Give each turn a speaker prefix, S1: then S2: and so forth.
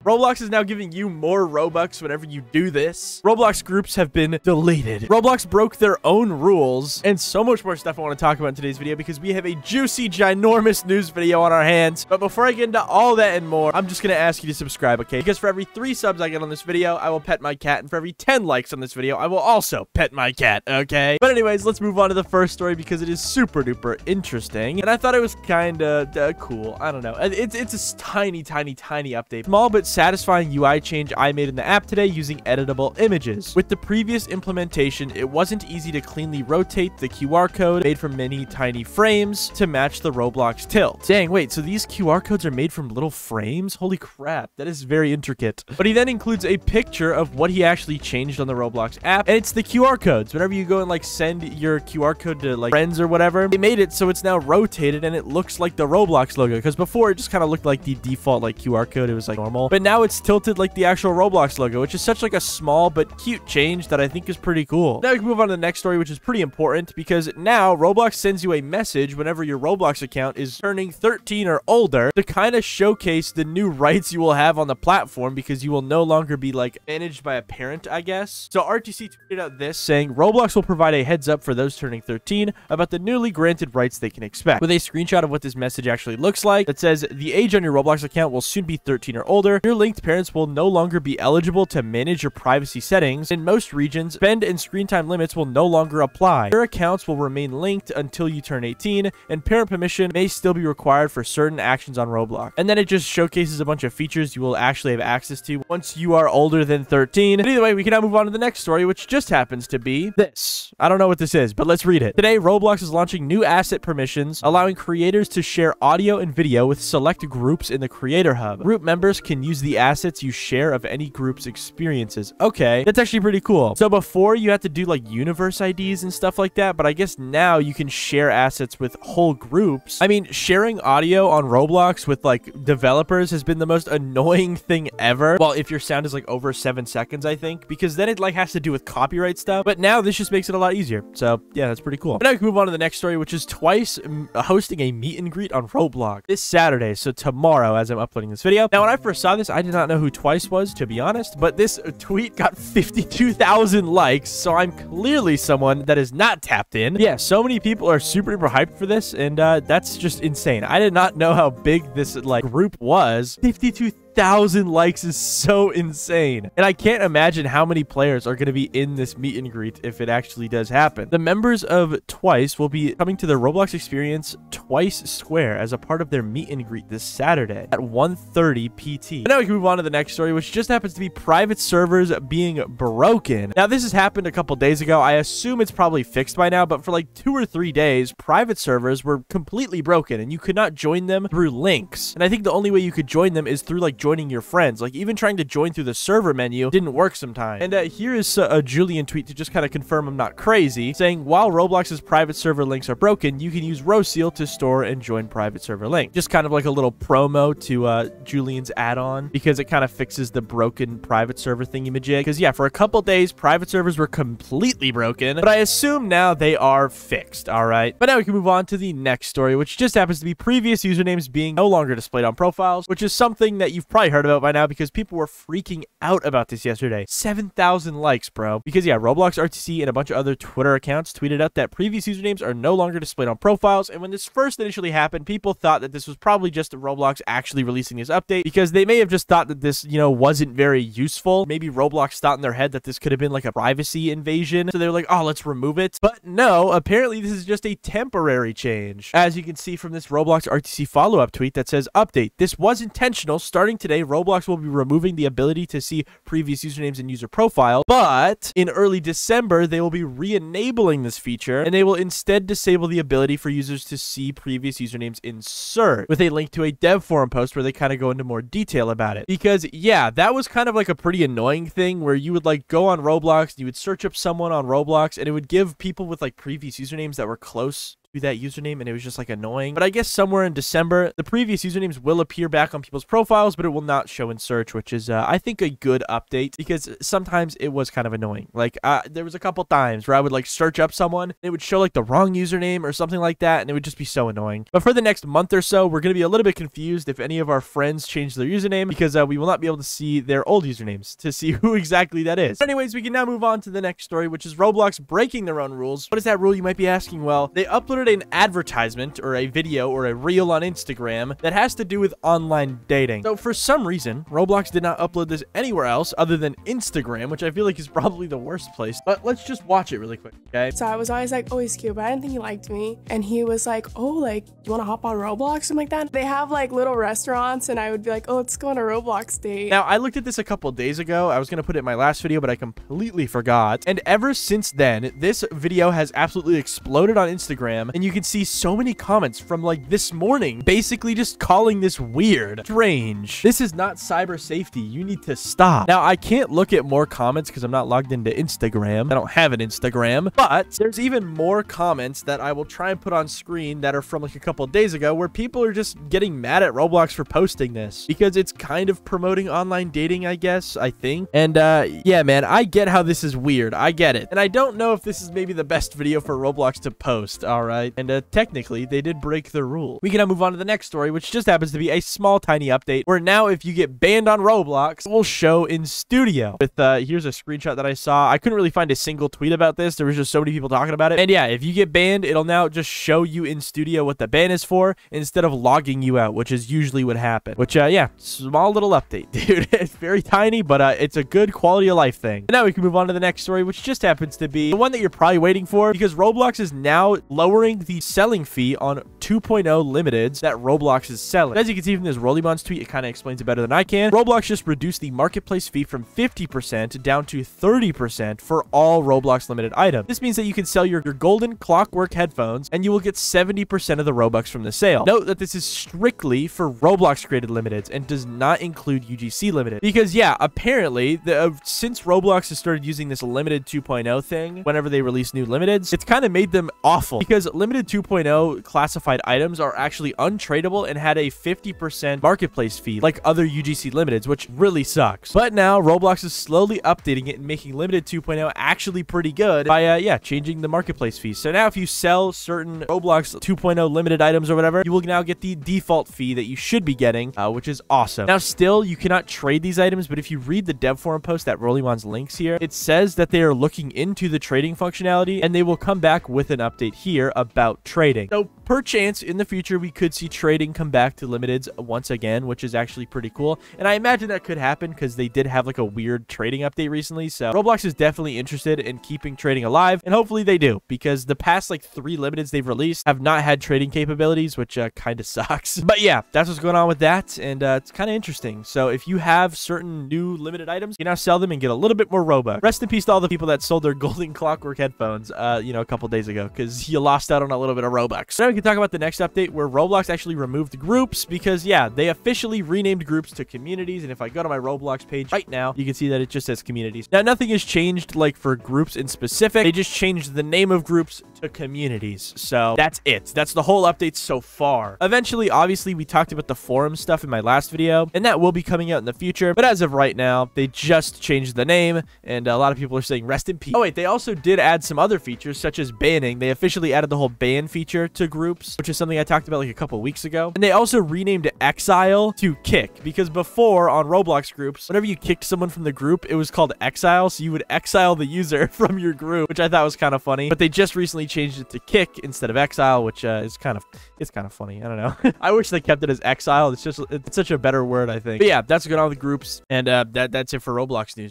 S1: Roblox is now giving you more Robux whenever you do this. Roblox groups have been deleted. Roblox broke their own rules, and so much more stuff I want to talk about in today's video because we have a juicy, ginormous news video on our hands. But before I get into all that and more, I'm just going to ask you to subscribe, okay? Because for every 3 subs I get on this video, I will pet my cat, and for every 10 likes on this video, I will also pet my cat, okay? But anyways, let's move on to the first story because it is super duper interesting, and I thought it was kind of cool. I don't know. It's a tiny update. Small but satisfying UI change I made in the app today using editable images. With the previous implementation, it wasn't easy to cleanly rotate the QR code made from many tiny frames to match the Roblox tilt. Dang, wait, so these QR codes are made from little frames? Holy crap, that is very intricate. But he then includes a picture of what he actually changed on the Roblox app, and it's the QR codes. Whenever you go and like send your QR code to like friends or whatever, they made it so it's now rotated and it looks like the Roblox logo, because before it just kind of looked like the default like QR code. It was like normal, but now it's tilted like the actual Roblox logo, which is such like a small but cute change that I think is pretty cool. Now we can move on to the next story, which is pretty important because now Roblox sends you a message whenever your Roblox account is turning 13 or older to kind of showcase the new rights you will have on the platform, because you will no longer be like managed by a parent, I guess. So RTC tweeted out this saying Roblox will provide a heads up for those turning 13 about the newly granted rights they can expect, with a screenshot of what this message actually looks like that says the age on your Roblox account will soon be 13 or older. Your linked parents will no longer be eligible to manage your privacy settings. In most regions, spend and screen time limits will no longer apply. Your accounts will remain linked until you turn 18, and parent permission may still be required for certain actions on Roblox. And then it just showcases a bunch of features you will actually have access to once you are older than 13. But either way, we can now move on to the next story, which just happens to be this. I don't know what this is, but let's read it. Today, Roblox is launching new asset permissions, allowing creators to share audio and video with select groups in the Creator Hub. Group members can use the assets you share of any group's experiences. Okay, that's actually pretty cool. So before you had to do like universe IDs and stuff like that, but I guess now you can share assets with whole groups. I mean, sharing audio on Roblox with like developers has been the most annoying thing ever. Well, if your sound is like over 7 seconds, I think, because then it like has to do with copyright stuff. But now this just makes it a lot easier. So yeah, that's pretty cool. But now we can move on to the next story, which is Twice hosting a meet and greet on Roblox this Saturday. So tomorrow, as I'm uploading this video. Now, when I first saw this, I did not know who Twice was, to be honest, but this tweet got 52,000 likes, so I'm clearly someone that is not tapped in. Yeah, so many people are super duper hyped for this, and that's just insane. I did not know how big this like group was. 52,000 likes is so insane, and I can't imagine how many players are going to be in this meet and greet if it actually does happen. The members of Twice will be coming to the Roblox experience Twice Square as a part of their meet and greet this Saturday at 1:30 PT. But now we can move on to the next story, which just happens to be private servers being broken. Now, this has happened a couple days ago. I assume it's probably fixed by now, but for like 2 or 3 days, private servers were completely broken, and you could not join them through links. And I think the only way you could join them is through like joining your friends. Like even trying to join through the server menu didn't work sometimes. And here is a Julian tweet to just kind of confirm I'm not crazy, saying while Roblox's private server links are broken, you can use Roseal to store and join private server link. Just kind of like a little promo to Julian's add-on, because it kind of fixes the broken private server thingy-majig. Because yeah, for a couple days, private servers were completely broken, but I assume now they are fixed. All right. But now we can move on to the next story, which just happens to be previous usernames being no longer displayed on profiles, which is something that you've probably heard about by now because people were freaking out about this yesterday. 7,000 likes, bro. Because yeah, Roblox RTC and a bunch of other Twitter accounts tweeted out that previous usernames are no longer displayed on profiles. And when this first initially happened, people thought that this was probably just Roblox actually releasing this update, because they may have just thought that this, you know, wasn't very useful. Maybe Roblox thought in their head that this could have been like a privacy invasion, so they were like, oh, let's remove it. But no, apparently this is just a temporary change. As you can see from this Roblox RTC follow-up tweet that says, update, this was intentional. Starting today, Roblox will be removing the ability to see previous usernames and user profiles, but in early December, they will be re-enabling this feature, and they will instead disable the ability for users to see previous usernames insert, with a link to a dev forum post where they kind of go into more detail about it. Because yeah, that was kind of like a pretty annoying thing where you would like go on Roblox, you would search up someone on Roblox, and it would give people with like previous usernames that were close to that username and it was just like annoying. But I guess somewhere in December, the previous usernames will appear back on people's profiles, but it will not show in search, which is, I think, a good update because sometimes it was kind of annoying. Like, there was a couple times where I would like search up someone, it would show like the wrong username or something like that, and it would just be so annoying. But for the next month or so, we're going to be a little bit confused if any of our friends change their username because we will not be able to see their old usernames to see who exactly that is. But anyways, we can now move on to the next story, which is Roblox breaking their own rules. What is that rule, you might be asking? Well, they uploaded an advertisement or a video or a reel on Instagram that has to do with online dating. So for some reason, Roblox did not upload this anywhere else other than Instagram, which I feel like is probably the worst place. But let's just watch it really quick, okay?
S2: So I was always like, oh, he's cute, but I didn't think he liked me. And he was like, oh, like, you want to hop on Roblox? Something like that. They have like little restaurants and I would be like, oh, let's go on a Roblox date.
S1: Now, I looked at this a couple days ago. I was going to put it in my last video, but I completely forgot. And ever since then, this video has absolutely exploded on Instagram. And you can see so many comments from like this morning, basically just calling this weird, strange. This is not cyber safety. You need to stop. Now, I can't look at more comments because I'm not logged into Instagram. I don't have an Instagram, but there's even more comments that I will try and put on screen that are from like a couple days ago where people are just getting mad at Roblox for posting this because it's kind of promoting online dating, I guess, I think. And yeah, man, I get how this is weird. I get it. And I don't know if this is maybe the best video for Roblox to post, all right? And technically, they did break the rule. We can now move on to the next story, which just happens to be a small, tiny update where now if you get banned on Roblox, it will show in Studio. With here's a screenshot that I saw. I couldn't really find a single tweet about this. There was just so many people talking about it. And yeah, if you get banned, it'll now just show you in Studio what the ban is for instead of logging you out, which is usually what happened. Which, yeah, small little update, dude. It's very tiny, but it's a good quality of life thing. And now we can move on to the next story, which just happens to be the one that you're probably waiting for because Roblox is now lowering the selling fee on 2.0 limiteds that Roblox is selling. As you can see from this Rollymon's tweet, it kind of explains it better than I can. Roblox just reduced the marketplace fee from 50% down to 30% for all Roblox limited items. This means that you can sell your golden clockwork headphones and you will get 70% of the Robux from the sale. Note that this is strictly for Roblox created limiteds and does not include UGC limited because yeah, apparently since Roblox has started using this limited 2.0 thing whenever they release new limiteds, it's kind of made them awful because limited 2.0 classified items are actually untradeable and had a 50% marketplace fee like other UGC limiteds, which really sucks. But now Roblox is slowly updating it and making limited 2.0 actually pretty good by yeah, changing the marketplace fee. So now if you sell certain Roblox 2.0 limited items or whatever, you will now get the default fee that you should be getting, which is awesome. Now still, you cannot trade these items, but if you read the dev forum post that Rollymon's links here, it says that they are looking into the trading functionality and they will come back with an update here about trading. So perchance in the future, we could see trading come back to limiteds once again, which is actually pretty cool. And I imagine that could happen because they did have like a weird trading update recently. So Roblox is definitely interested in keeping trading alive, and hopefully they do because the past like 3 limiteds they've released have not had trading capabilities, which kind of sucks. But yeah, that's what's going on with that, and it's kind of interesting. So if you have certain new limited items, you can now sell them and get a little bit more Robux. Rest in peace to all the people that sold their golden clockwork headphones, you know, a couple days ago because you lost out on a little bit of Robux. Now we can talk about the next update where Roblox actually removed groups because yeah, they officially renamed groups to communities. And if I go to my Roblox page right now, you can see that it just says communities. Now nothing has changed like for groups in specific. They just changed the name of groups to communities. So that's it. That's the whole update so far. Eventually, obviously, we talked about the forum stuff in my last video, and that will be coming out in the future. But as of right now, they just changed the name, and a lot of people are saying rest in peace. Oh wait, they also did add some other features such as banning. They officially added the whole ban feature to groups, which is something I talked about like a couple weeks ago. And they also renamed exile to kick because before on Roblox groups, whenever you kicked someone from the group, it was called exile. So you would exile the user from your group, which I thought was kind of funny. But they just recently changed it to kick instead of exile, which is kind of funny. I don't know. I wish they kept it as exile. It's such a better word, I think. But yeah, that's going on with the groups, and that's it for Roblox news.